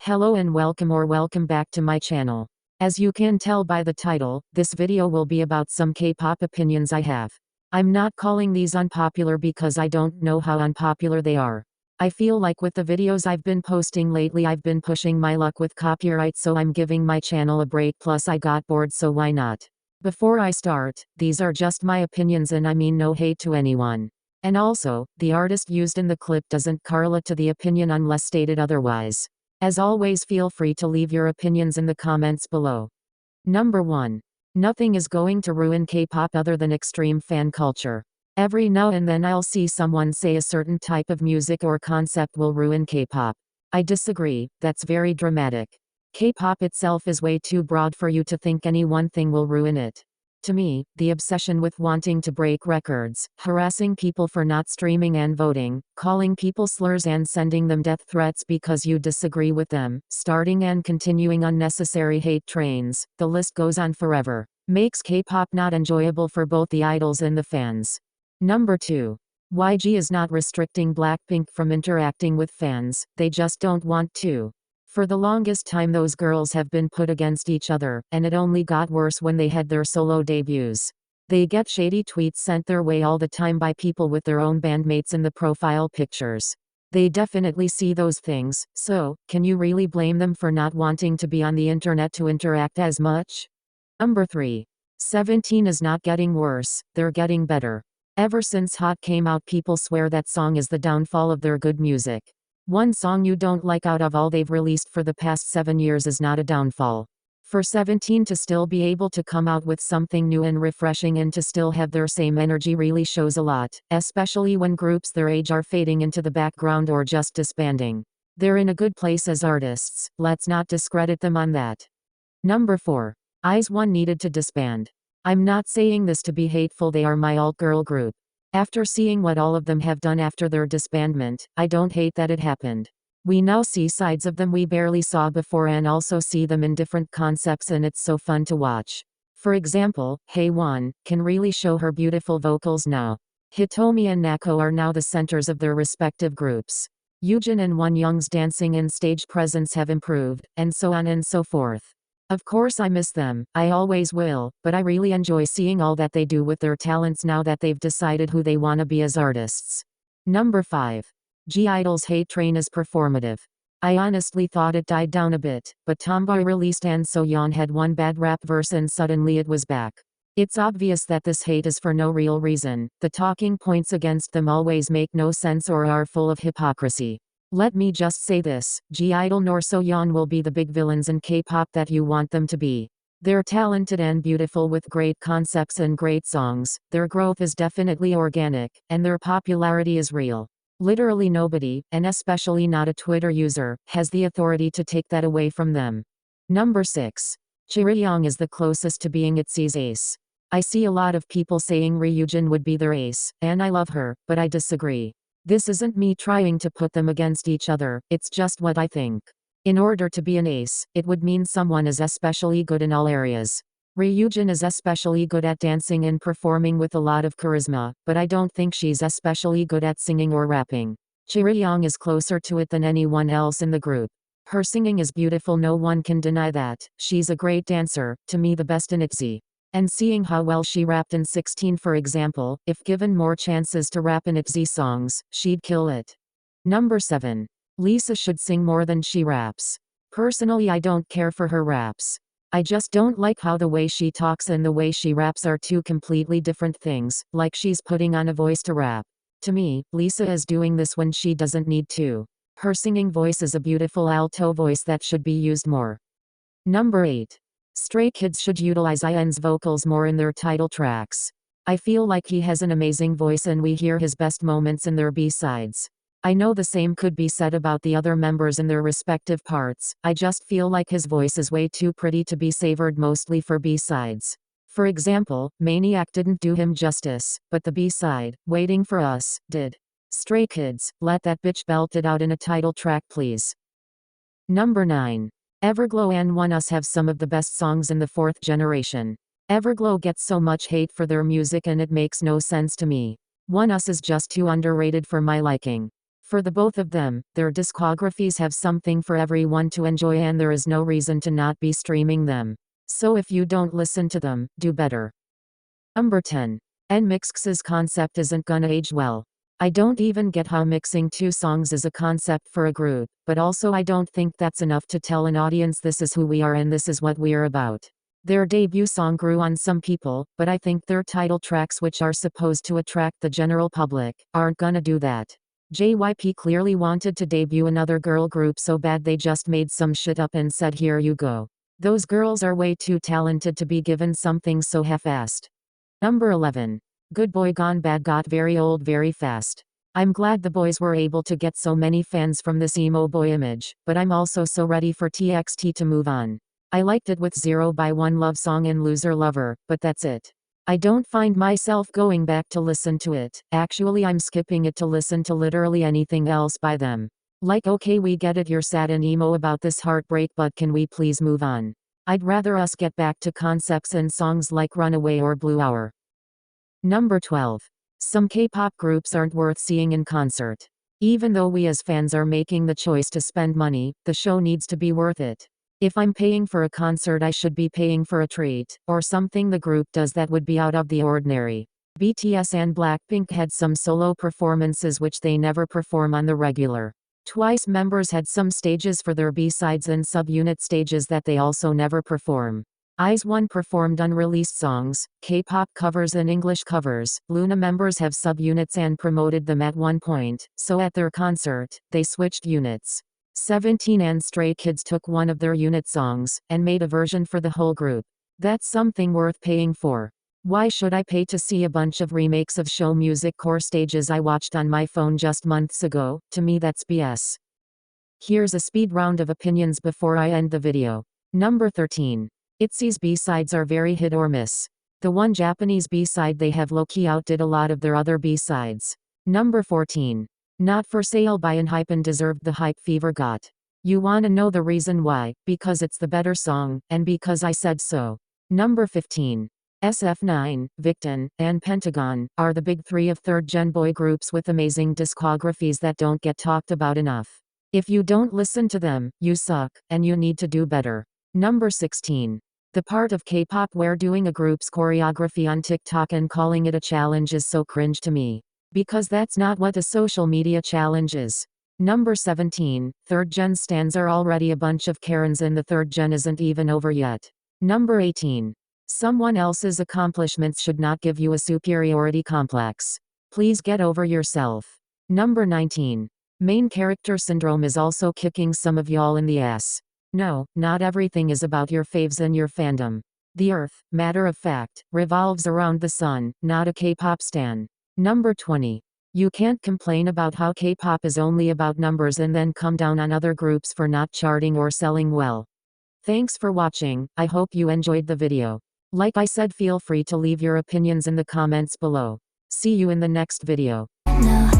Hello and welcome back to my channel. As you can tell by the title, this video will be about some K-pop opinions I have. I'm not calling these unpopular because I don't know how unpopular they are. I feel like with the videos I've been posting lately I've been pushing my luck with copyright, so I'm giving my channel a break, plus I got bored, so why not? Before I start, these are just my opinions and I mean no hate to anyone. And also, the artist used in the clip doesn't correlate to the opinion unless stated otherwise. As always, feel free to leave your opinions in the comments below. Number 1. Nothing is going to ruin K-pop other than extreme fan culture. Every now and then I'll see someone say a certain type of music or concept will ruin K-pop. I disagree, that's very dramatic. K-pop itself is way too broad for you to think any one thing will ruin it. To me, the obsession with wanting to break records, harassing people for not streaming and voting, calling people slurs and sending them death threats because you disagree with them, starting and continuing unnecessary hate trains, the list goes on forever, makes K-pop not enjoyable for both the idols and the fans. Number 2. YG is not restricting Blackpink from interacting with fans, they just don't want to. For the longest time those girls have been put against each other, and it only got worse when they had their solo debuts. They get shady tweets sent their way all the time by people with their own bandmates in the profile pictures. They definitely see those things, so, can you really blame them for not wanting to be on the internet to interact as much? Number 3. 17 is not getting worse, they're getting better. Ever since Hot came out, people swear that song is the downfall of their good music. One song you don't like out of all they've released for the past 7 years is not a downfall. For 17 to still be able to come out with something new and refreshing and to still have their same energy really shows a lot, especially when groups their age are fading into the background or just disbanding. They're in a good place as artists, let's not discredit them on that. Number 4. izone needed to disband. I'm not saying this to be hateful, they are my alt-girl group. After seeing what all of them have done after their disbandment, I don't hate that it happened. We now see sides of them we barely saw before and also see them in different concepts, and it's so fun to watch. For example, Haewon can really show her beautiful vocals now. Hitomi and Nako are now the centers of their respective groups. Yujin and Wonyoung's dancing and stage presence have improved, and so on and so forth. Of course I miss them, I always will, but I really enjoy seeing all that they do with their talents now that they've decided who they wanna be as artists. Number 5. gi-dle's hate train is performative. I honestly thought it died down a bit, but Tomboy released and Soyeon had one bad rap verse and suddenly it was back. It's obvious that this hate is for no real reason, the talking points against them always make no sense or are full of hypocrisy. Let me just say this, gi-dle nor Soyeon will be the big villains in K-pop that you want them to be. They're talented and beautiful with great concepts and great songs, their growth is definitely organic, and their popularity is real. Literally nobody, and especially not a Twitter user, has the authority to take that away from them. Number 6. Chaeryeong is the closest to being itzy's ace. I see a lot of people saying Ryujin would be their ace, and I love her, but I disagree. This isn't me trying to put them against each other, it's just what I think. In order to be an ace, it would mean someone is especially good in all areas. Ryujin is especially good at dancing and performing with a lot of charisma, but I don't think she's especially good at singing or rapping. Chaeryeong is closer to it than anyone else in the group. Her singing is beautiful, no one can deny that. She's a great dancer, to me the best in itzy. And seeing how well she rapped in 16 for example, if given more chances to rap in itzy songs, she'd kill it. Number 7. Lisa should sing more than she raps. Personally I don't care for her raps. I just don't like how the way she talks and the way she raps are two completely different things, like she's putting on a voice to rap. To me, Lisa is doing this when she doesn't need to. Her singing voice is a beautiful alto voice that should be used more. Number 8. Stray Kids should utilize IN's vocals more in their title tracks. I feel like he has an amazing voice and we hear his best moments in their B-sides. I know the same could be said about the other members in their respective parts, I just feel like his voice is way too pretty to be savored mostly for B-sides. For example, Maniac didn't do him justice, but the B-side, Waiting for Us, did. Stray Kids, let that bitch belt it out in a title track please. Number 9. Everglow and oneus have some of the best songs in the fourth generation. Everglow gets so much hate for their music and it makes no sense to me. Oneus is just too underrated for my liking. For the both of them, their discographies have something for everyone to enjoy and there is no reason to not be streaming them. So if you don't listen to them, do better. Number 10. Nmixx's concept isn't gonna age well. I don't even get how mixing two songs is a concept for a group, but also I don't think that's enough to tell an audience this is who we are and this is what we're about. Their debut song grew on some people, but I think their title tracks, which are supposed to attract the general public, aren't gonna do that. JYP clearly wanted to debut another girl group so bad they just made some shit up and said here you go. Those girls are way too talented to be given something so half-assed. Number 11. Good Boy Gone Bad got very old very fast. I'm glad the boys were able to get so many fans from this emo boy image, but I'm also so ready for TXT to move on. I liked it with 0 by 1 Love Song and Loser Lover, but that's it. I don't find myself going back to listen to it. Actually, I'm skipping it to listen to literally anything else by them. Like, okay, we get it, you're sad and emo about this heartbreak, but can we please move on? I'd rather us get back to concepts and songs like Runaway or Blue Hour. Number 12. Some K-pop groups aren't worth seeing in concert. Even though we as fans are making the choice to spend money, the show needs to be worth it. If I'm paying for a concert, I should be paying for a treat, or something the group does that would be out of the ordinary. BTS and Blackpink had some solo performances which they never perform on the regular. Twice members had some stages for their B-sides and subunit stages that they also never perform. izone performed unreleased songs, K-pop covers and English covers. Loona members have subunits and promoted them at one point, so at their concert, they switched units. 17 and Stray Kids took one of their unit songs, and made a version for the whole group. That's something worth paying for. Why should I pay to see a bunch of remakes of show music core stages I watched on my phone just months ago? To me that's BS. Here's a speed round of opinions before I end the video. Number 13. Itzy's B-sides are very hit or miss. The one Japanese B-side they have low-key outdid a lot of their other B-sides. Number 14. Not For Sale by enhypen deserved the hype fever got. You wanna know the reason why? Because it's the better song, and because I said so. Number 15. SF9, Victon, and Pentagon are the big three of third-gen boy groups with amazing discographies that don't get talked about enough. If you don't listen to them, you suck, and you need to do better. Number 16. The part of K-pop where doing a group's choreography on TikTok and calling it a challenge is so cringe to me. Because that's not what a social media challenge is. Number 17. Third gen stans are already a bunch of Karens and the third gen isn't even over yet. Number 18. Someone else's accomplishments should not give you a superiority complex. Please get over yourself. Number 19. Main character syndrome is also kicking some of y'all in the ass. No, not everything is about your faves and your fandom. The earth, matter of fact, revolves around the sun, not a K-pop stan. Number 20. You can't complain about how K-pop is only about numbers and then come down on other groups for not charting or selling well. Thanks for watching, I hope you enjoyed the video. Like I said, feel free to leave your opinions in the comments below. See you in the next video. No.